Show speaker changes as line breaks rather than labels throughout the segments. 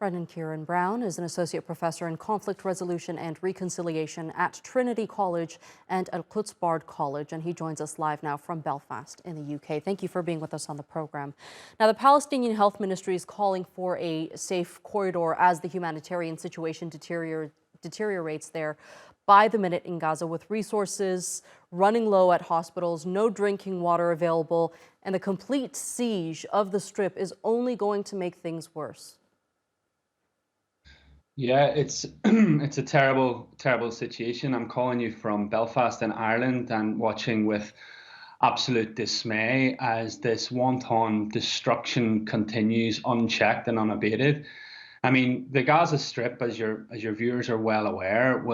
Ciaran Browne is an associate professor in conflict resolution and reconciliation at Trinity College and Al-Quds Bard College, and he joins us live now from Belfast in the UK. Thank you for being with us on the program. Now, the Palestinian Health Ministry is calling for a safe corridor as the humanitarian situation deteriorates there by the minute in Gaza, with resources running low at hospitals, no drinking water available, and the complete siege of the Strip is only going to make things worse.
Yeah, it's it's a terrible situation. I'm calling you from Belfast in Ireland and watching with absolute dismay as this wanton destruction continues unchecked and unabated. I mean, the Gaza Strip, as your viewers are well aware,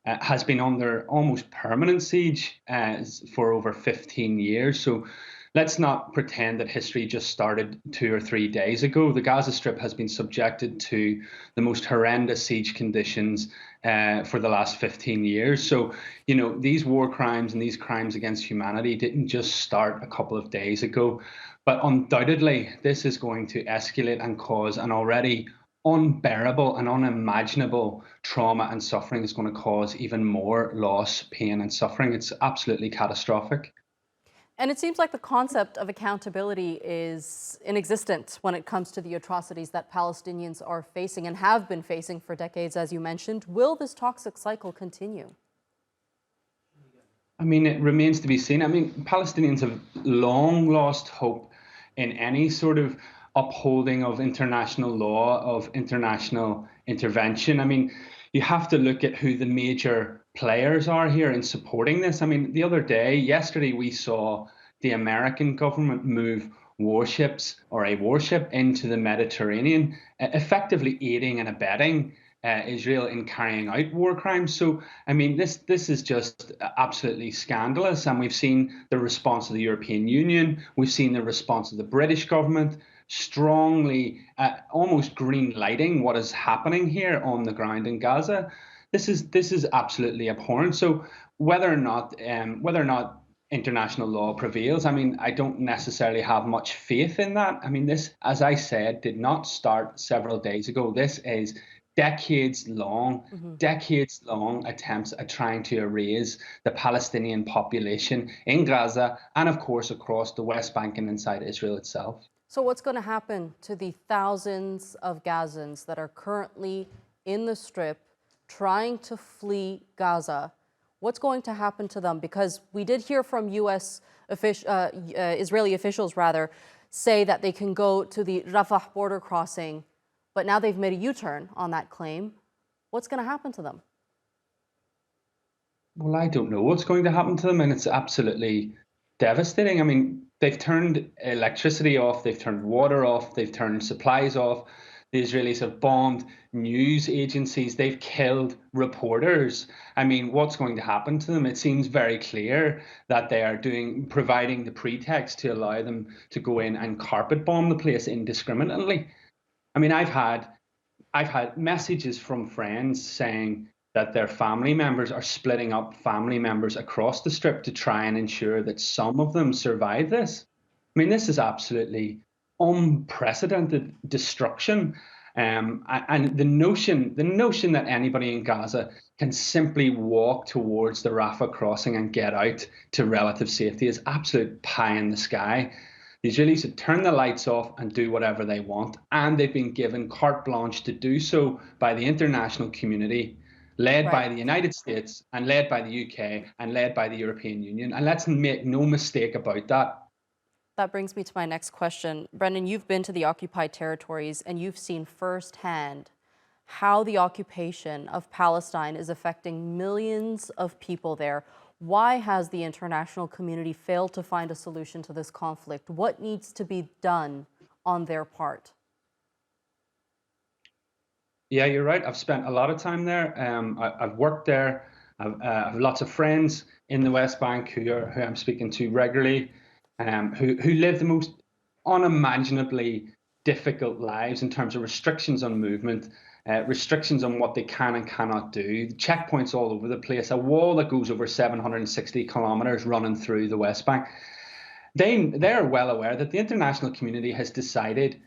has been under almost permanent siege for over 15 years. So let's not pretend that history just started 2 or 3 days ago. The Gaza Strip has been subjected to the most horrendous siege conditions for the last 15 years. So, you know, these war crimes and these crimes against humanity didn't just start a couple of days ago. But undoubtedly, this is going to escalate and cause an already unbearable and unimaginable trauma and suffering. Is going to cause even more loss, pain, and suffering. It's absolutely catastrophic.
And it seems like the concept of accountability is inexistent when it comes to the atrocities that Palestinians are facing and have been facing for decades, as you mentioned. Will this toxic cycle continue?
I mean, it remains to be seen. I mean, Palestinians have long lost hope in any sort of upholding of international law, of international intervention. I mean, you have to look at who the major players are here in supporting this. I mean, yesterday, we saw the American government move warships or a warship into the Mediterranean, effectively aiding and abetting Israel in carrying out war crimes. So, I mean, this is just absolutely scandalous. And we've seen the response of the European Union. We've seen the response of the British government, strongly almost green lighting what is happening here on the ground in Gaza. This is absolutely abhorrent. So whether or not international law prevails, I mean, I don't necessarily have much faith in that. I mean, this, as I said, did not start several days ago. This is decades long attempts at trying to erase the Palestinian population in Gaza and, of course, across the West Bank and inside Israel itself.
So what's going to happen to the thousands of Gazans that are currently in the Strip trying to flee Gaza? What's going to happen to them? Because we did hear from Israeli officials say that they can go to the Rafah border crossing, but now they've made a U-turn on that claim. What's going to happen to them?
Well, I don't know what's going to happen to them, and it's absolutely devastating. I mean, they've turned electricity off, they've turned water off, they've turned supplies off. The Israelis have bombed news agencies, they've killed reporters. I mean, what's going to happen to them? It seems very clear that they are providing the pretext to allow them to go in and carpet bomb the place indiscriminately. I mean, I've had messages from friends saying that their family members are splitting up family members across the Strip to try and ensure that some of them survive this. I mean, this is absolutely unprecedented destruction. And the notion that anybody in Gaza can simply walk towards the Rafah crossing and get out to relative safety is absolute pie in the sky. The Israelis have turned the lights off and do whatever they want, and they've been given carte blanche to do so by the international community, led by the United States and led by the UK and led by the European Union. And let's make no mistake about that.
That brings me to my next question. Brendan, you've been to the occupied territories and you've seen firsthand how the occupation of Palestine is affecting millions of people there. Why has the international community failed to find a solution to this conflict? What needs to be done on their part?
Yeah, you're right. I've spent a lot of time there. I've worked there. I have lots of friends in the West Bank who I'm speaking to regularly, who live the most unimaginably difficult lives in terms of restrictions on movement, restrictions on what they can and cannot do, checkpoints all over the place, a wall that goes over 760 kilometers running through the West Bank. They're well aware that the international community has decided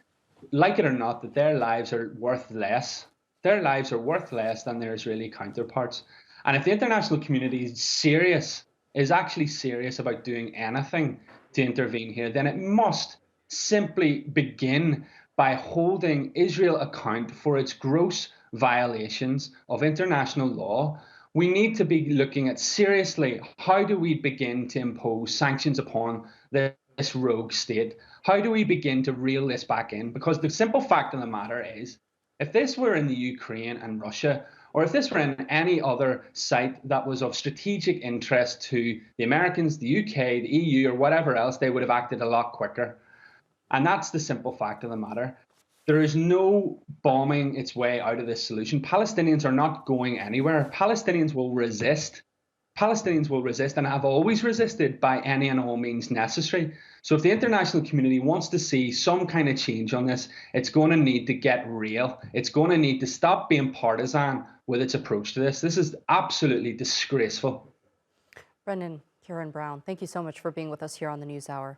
like it or not, that their lives are worth less. Their lives are worth less than their Israeli counterparts. And if the international community is actually serious about doing anything to intervene here, then it must simply begin by holding Israel account for its gross violations of international law. We need to be looking at seriously, how do we begin to impose sanctions upon this rogue state? How do we begin to reel this back in? Because the simple fact of the matter is, if this were in the Ukraine and Russia, or if this were in any other site that was of strategic interest to the Americans, the UK, the EU, or whatever else, they would have acted a lot quicker. And that's the simple fact of the matter. There is no bombing its way out of this solution. Palestinians are not going anywhere. Palestinians will resist. Palestinians will resist and have always resisted by any and all means necessary. So if the international community wants to see some kind of change on this, it's going to need to get real. It's going to need to stop being partisan with its approach to this. This is absolutely disgraceful.
Brendan, Ciaran Browne, thank you so much for being with us here on the NewsHour.